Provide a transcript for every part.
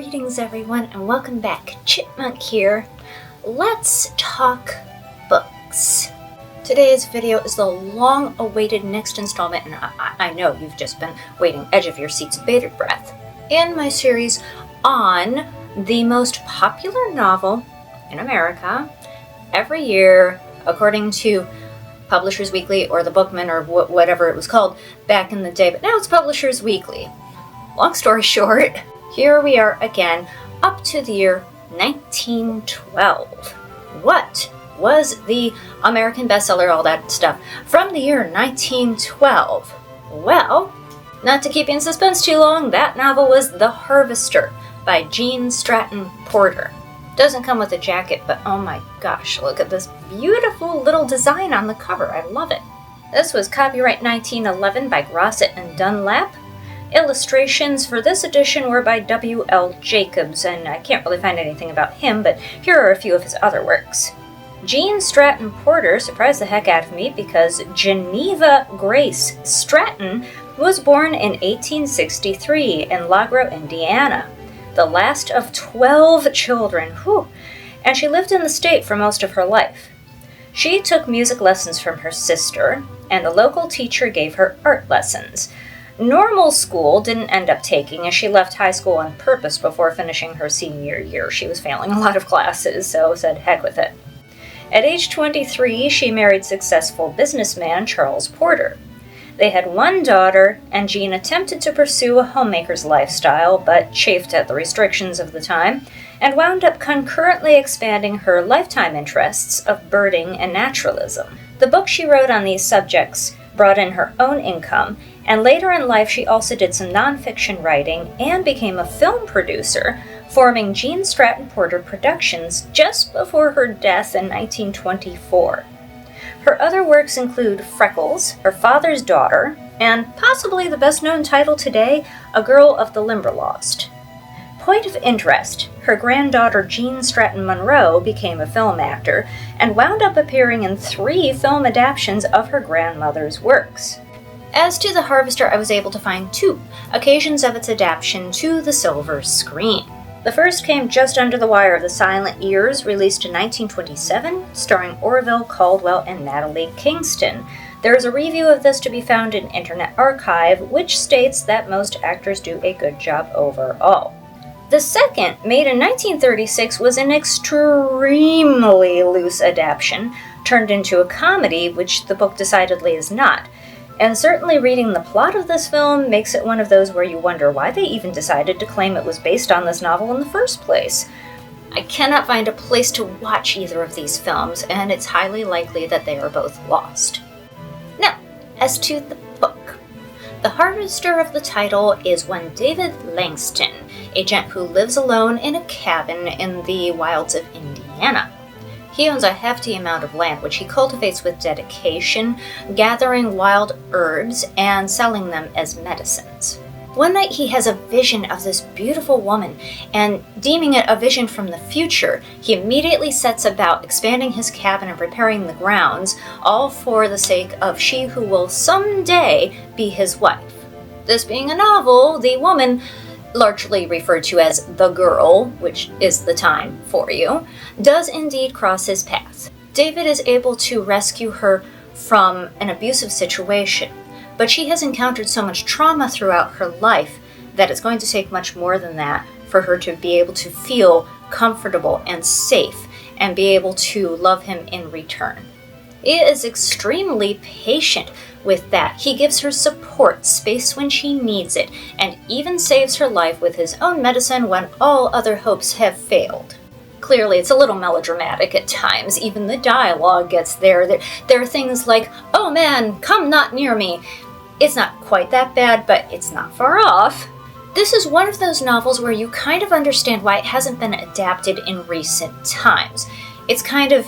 Greetings everyone and welcome back. Chipmunk here. Let's talk books. Today's video is the long-awaited next installment, and I know you've just been waiting edge of your seats with bated breath, in my series on the most popular novel in America every year, according to Publishers Weekly or The Bookman or whatever it was called back in the day, but now it's Publishers Weekly. Long story short, here we are again, up to the year 1912. What was the American bestseller, all that stuff, from the year 1912? Well, not to keep you in suspense too long, that novel was The Harvester by Gene Stratton Porter. Doesn't come with a jacket, but oh my gosh, look at this beautiful little design on the cover. I love it. This was copyright 1911 by Grosset and Dunlap. Illustrations for this edition were by W.L. Jacobs, and I can't really find anything about him, but here are a few of his other works. Gene Stratton Porter surprised the heck out of me because Geneva Grace Stratton was born in 1863 in Lagro, Indiana, the last of 12 children, and she lived in the state for most of her life. She took music lessons from her sister, and a local teacher gave her art lessons. Normal school didn't end up taking, as she left high school on purpose before finishing her senior year. She was failing a lot of classes, so said heck with it. At age 23, she married successful businessman Charles Porter. They had one daughter, and Jean attempted to pursue a homemaker's lifestyle, but chafed at the restrictions of the time, and wound up concurrently expanding her lifetime interests of birding and naturalism. The book she wrote on these subjects brought in her own income, and later in life she also did some nonfiction writing and became a film producer, forming Gene Stratton Porter Productions just before her death in 1924. Her other works include Freckles, Her Father's Daughter, and possibly the best-known title today, A Girl of the Limberlost. Point of interest, her granddaughter Jean Stratton Monroe became a film actor and wound up appearing in 3 film adaptations of her grandmother's works. As to The Harvester, I was able to find 2 occasions of its adaptation to the silver screen. The first came just under the wire of The Silent Years, released in 1927, starring Orville Caldwell and Natalie Kingston. There is a review of this to be found in Internet Archive, which states that most actors do a good job overall. The second, made in 1936, was an extremely loose adaptation, turned into a comedy, which the book decidedly is not. And certainly reading the plot of this film makes it one of those where you wonder why they even decided to claim it was based on this novel in the first place. I cannot find a place to watch either of these films, and it's highly likely that they are both lost. Now, as to the book. The harvester of the title is one David Langston, a gent who lives alone in a cabin in the wilds of Indiana. He owns a hefty amount of land, which he cultivates with dedication, gathering wild herbs and selling them as medicines. One night he has a vision of this beautiful woman, and deeming it a vision from the future, he immediately sets about expanding his cabin and preparing the grounds, all for the sake of she who will someday be his wife. This being a novel, the woman, largely referred to as the girl, which is the time for you, does indeed cross his path. David is able to rescue her from an abusive situation, but she has encountered so much trauma throughout her life that it's going to take much more than that for her to be able to feel comfortable and safe and be able to love him in return. He is extremely patient with that. He gives her support, space when she needs it, and even saves her life with his own medicine when all other hopes have failed. Clearly, it's a little melodramatic at times. Even the dialogue gets there. There are things like, "Oh man, come not near me." It's not quite that bad, but it's not far off. This is one of those novels where you kind of understand why it hasn't been adapted in recent times. It's kind of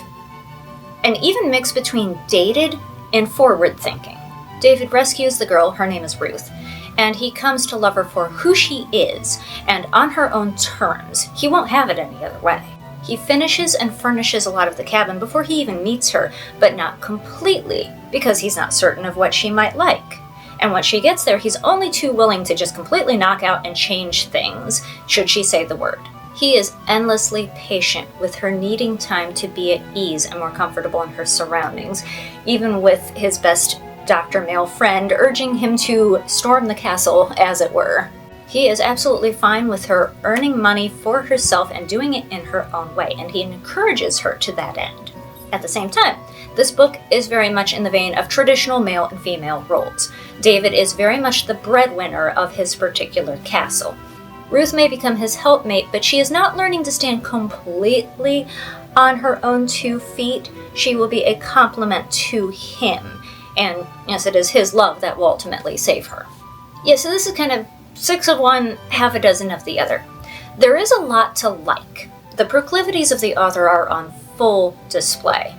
an even mix between dated and forward-thinking. David rescues the girl, her name is Ruth, and he comes to love her for who she is, and on her own terms. He won't have it any other way. He finishes and furnishes a lot of the cabin before he even meets her, but not completely, because he's not certain of what she might like. And once she gets there, he's only too willing to just completely knock out and change things, should she say the word. He is endlessly patient with her needing time to be at ease and more comfortable in her surroundings, even with his best Dr. male friend urging him to storm the castle, as it were. He is absolutely fine with her earning money for herself and doing it in her own way, and he encourages her to that end. At the same time, this book is very much in the vein of traditional male and female roles. David is very much the breadwinner of his particular castle. Ruth may become his helpmate, but she is not learning to stand completely on her own 2 feet. She will be a complement to him, and yes, it is his love that will ultimately save her. Yeah, so this is kind of 6 of one, half a dozen of the other. There is a lot to like. The proclivities of the author are on full display,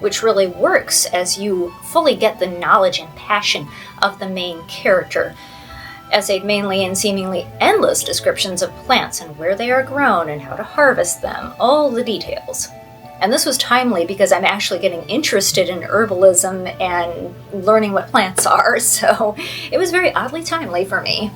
which really works as you fully get the knowledge and passion of the main character, essayed mainly in seemingly endless descriptions of plants and where they are grown and how to harvest them, all the details. And this was timely because I'm actually getting interested in herbalism and learning what plants are, so it was very oddly timely for me.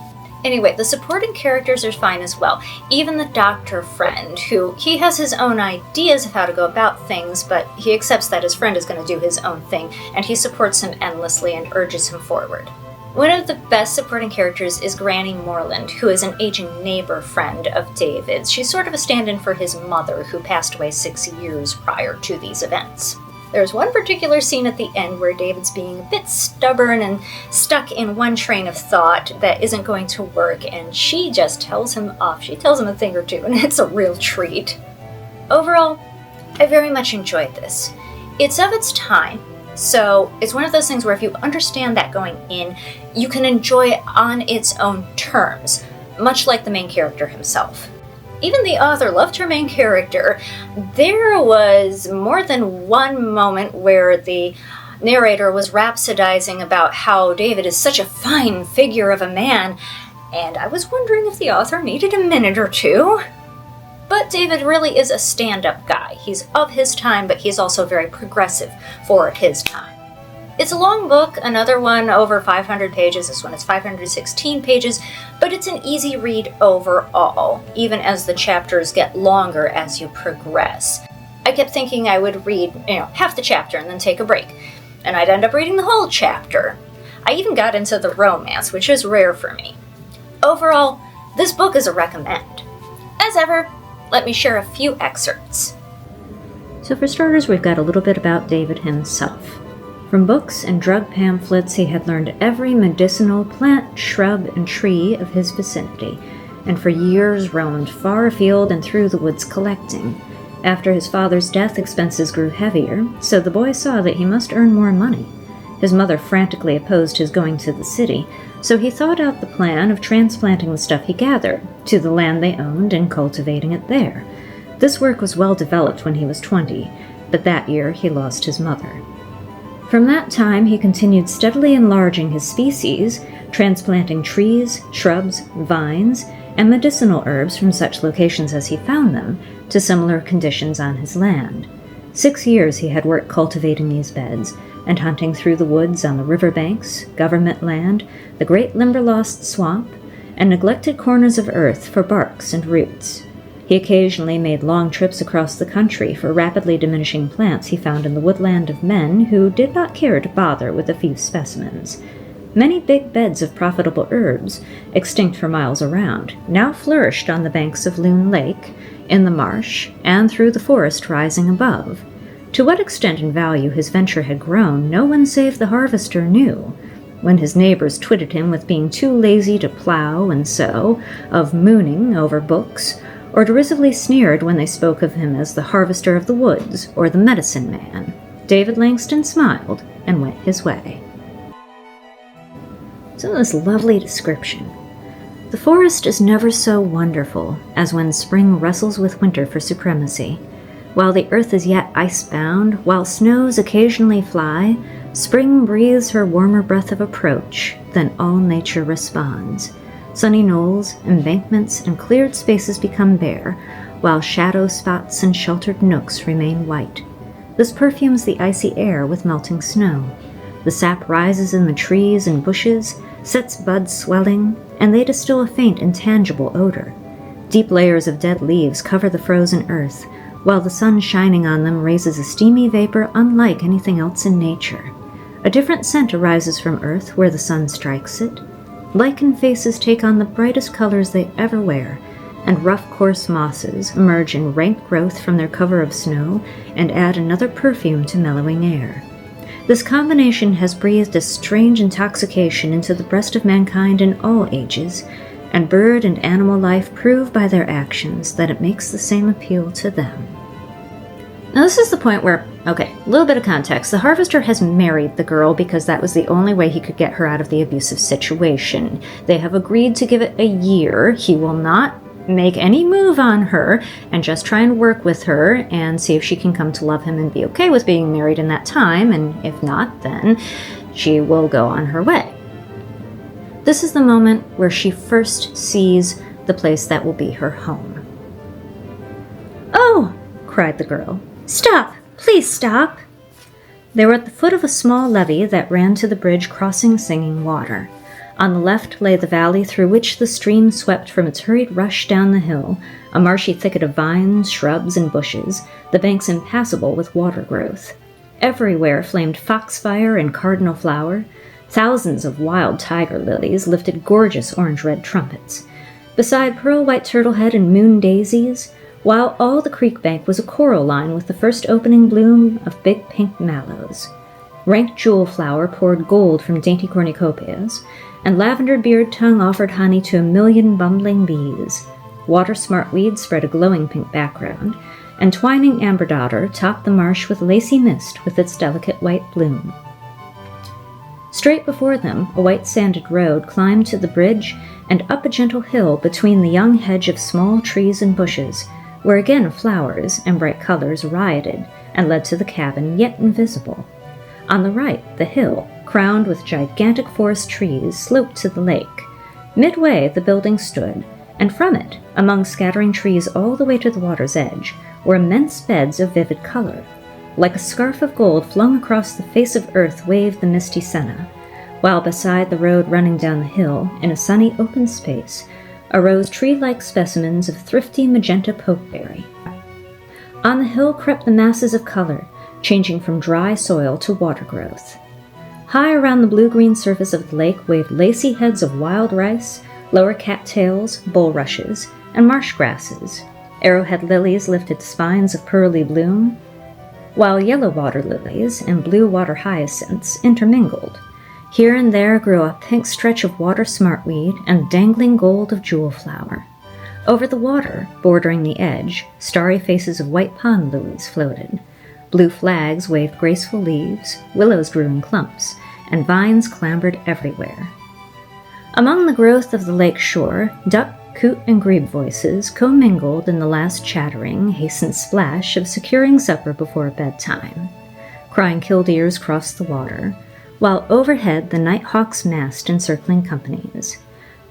Anyway, the supporting characters are fine as well. Even the doctor friend, who he has his own ideas of how to go about things, but he accepts that his friend is going to do his own thing, and he supports him endlessly and urges him forward. One of the best supporting characters is Granny Morland, who is an aging neighbor friend of David's. She's sort of a stand-in for his mother, who passed away 6 years prior to these events. There's one particular scene at the end where David's being a bit stubborn and stuck in one train of thought that isn't going to work, and she just tells him off. She tells him a thing or two, and it's a real treat. Overall, I very much enjoyed this. It's of its time, so it's one of those things where if you understand that going in, you can enjoy it on its own terms, much like the main character himself. Even the author loved her main character. There was more than one moment where the narrator was rhapsodizing about how David is such a fine figure of a man, and I was wondering if the author needed a minute or two. But David really is a stand-up guy. He's of his time, but he's also very progressive for his time. It's a long book, another one over 500 pages. This one is 516 pages, but it's an easy read overall, even as the chapters get longer as you progress. I kept thinking I would read, half the chapter and then take a break, and I'd end up reading the whole chapter. I even got into the romance, which is rare for me. Overall, this book is a recommend. As ever, let me share a few excerpts. So for starters, we've got a little bit about David himself. From books and drug pamphlets, he had learned every medicinal plant, shrub, and tree of his vicinity, and for years roamed far afield and through the woods collecting. After his father's death, expenses grew heavier, so the boy saw that he must earn more money. His mother frantically opposed his going to the city, so he thought out the plan of transplanting the stuff he gathered to the land they owned and cultivating it there. This work was well developed when he was 20, but that year he lost his mother. From that time, he continued steadily enlarging his species, transplanting trees, shrubs, vines, and medicinal herbs from such locations as he found them to similar conditions on his land. 6 years he had worked cultivating these beds and hunting through the woods on the riverbanks, government land, the great Limberlost swamp, and neglected corners of earth for barks and roots. He occasionally made long trips across the country for rapidly diminishing plants he found in the woodland of men who did not care to bother with a few specimens. Many big beds of profitable herbs, extinct for miles around, now flourished on the banks of Loon Lake, in the marsh, and through the forest rising above. To what extent in value his venture had grown, no one save the harvester knew. When his neighbors twitted him with being too lazy to plow and sow, of mooning over books, or derisively sneered when they spoke of him as the harvester of the woods or the medicine man, David Langston smiled and went his way. So this lovely description. The forest is never so wonderful as when spring wrestles with winter for supremacy. While the earth is yet ice-bound, while snows occasionally fly, spring breathes her warmer breath of approach, then all nature responds. Sunny knolls, embankments, and cleared spaces become bare, while shadow spots and sheltered nooks remain white. This perfumes the icy air with melting snow. The sap rises in the trees and bushes, sets buds swelling, and they distill a faint, intangible odor. Deep layers of dead leaves cover the frozen earth, while the sun shining on them raises a steamy vapor unlike anything else in nature. A different scent arises from earth where the sun strikes it. Lichen faces take on the brightest colors they ever wear, and rough, coarse mosses emerge in rank growth from their cover of snow and add another perfume to mellowing air. This combination has breathed a strange intoxication into the breast of mankind in all ages, and bird and animal life prove by their actions that it makes the same appeal to them. Now this is the point where, okay, a little bit of context. The harvester has married the girl because that was the only way he could get her out of the abusive situation. They have agreed to give it a year. He will not make any move on her and just try and work with her and see if she can come to love him and be okay with being married in that time, and if not, then she will go on her way. This is the moment where she first sees the place that will be her home. "Oh!" cried the girl. "Stop! Please stop!" They were at the foot of a small levee that ran to the bridge crossing Singing Water. On the left lay the valley through which the stream swept from its hurried rush down the hill, a marshy thicket of vines, shrubs, and bushes, the banks impassable with water growth. Everywhere flamed foxfire and cardinal flower. Thousands of wild tiger lilies lifted gorgeous orange-red trumpets. Beside pearl-white turtlehead and moon daisies, while all the creek bank was a coral line with the first opening bloom of big pink mallows. Rank jewel flower poured gold from dainty cornucopias, and lavender beard tongue offered honey to a million bumbling bees. Water smartweed spread a glowing pink background, and twining amber dodder topped the marsh with lacy mist with its delicate white bloom. Straight before them, a white sanded road climbed to the bridge and up a gentle hill between the young hedge of small trees and bushes, where again flowers and bright colors rioted and led to the cabin yet invisible. On the right, the hill, crowned with gigantic forest trees, sloped to the lake. Midway, the building stood, and from it, among scattering trees all the way to the water's edge, were immense beds of vivid color. Like a scarf of gold flung across the face of earth waved the misty senna, while beside the road running down the hill, in a sunny open space, arose tree-like specimens of thrifty magenta pokeberry. On the hill crept the masses of color, changing from dry soil to water growth. High around the blue-green surface of the lake waved lacy heads of wild rice, lower cattails, bulrushes, and marsh grasses. Arrowhead lilies lifted spines of pearly bloom, while yellow water lilies and blue water hyacinths intermingled. Here and there grew a pink stretch of water smartweed and dangling gold of jewel flower. Over the water, bordering the edge, starry faces of white pond lilies floated. Blue flags waved graceful leaves, willows grew in clumps, and vines clambered everywhere. Among the growth of the lake shore, duck, coot, and grebe voices commingled in the last chattering, hastened splash of securing supper before bedtime. Crying killdeers crossed the water, while overhead the nighthawks massed in circling companies.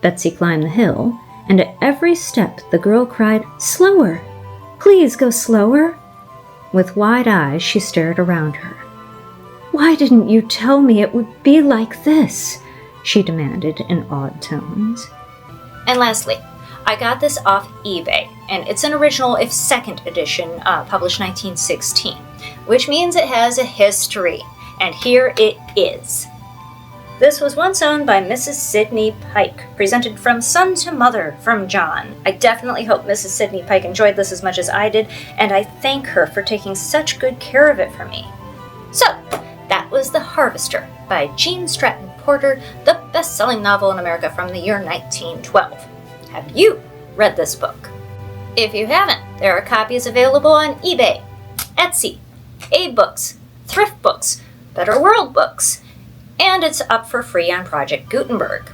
Betsy climbed the hill, and at every step the girl cried, "Slower! Please go slower!" With wide eyes, she stared around her. "Why didn't you tell me it would be like this?" she demanded in awed tones. And lastly, I got this off eBay, and it's an original, if second edition, published 1916, which means it has a history, and here it is. This was once owned by Mrs. Sidney Pike, presented from son to mother from John. I definitely hope Mrs. Sidney Pike enjoyed this as much as I did, and I thank her for taking such good care of it for me. So, that was The Harvester by Gene Stratton Porter, the best-selling novel in America from the year 1912. Have you read this book? If you haven't, there are copies available on eBay, Etsy, AbeBooks, Thrift Books, Better World Books, and it's up for free on Project Gutenberg.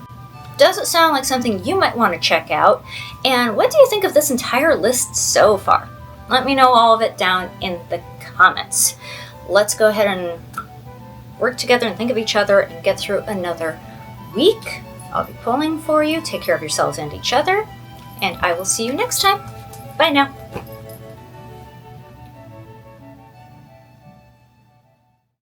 Does it sound like something you might want to check out? And what do you think of this entire list so far? Let me know all of it down in the comments. Let's go ahead and work together and think of each other and get through another week. I'll be pulling for you. Take care of yourselves and each other. And I will see you next time. Bye now.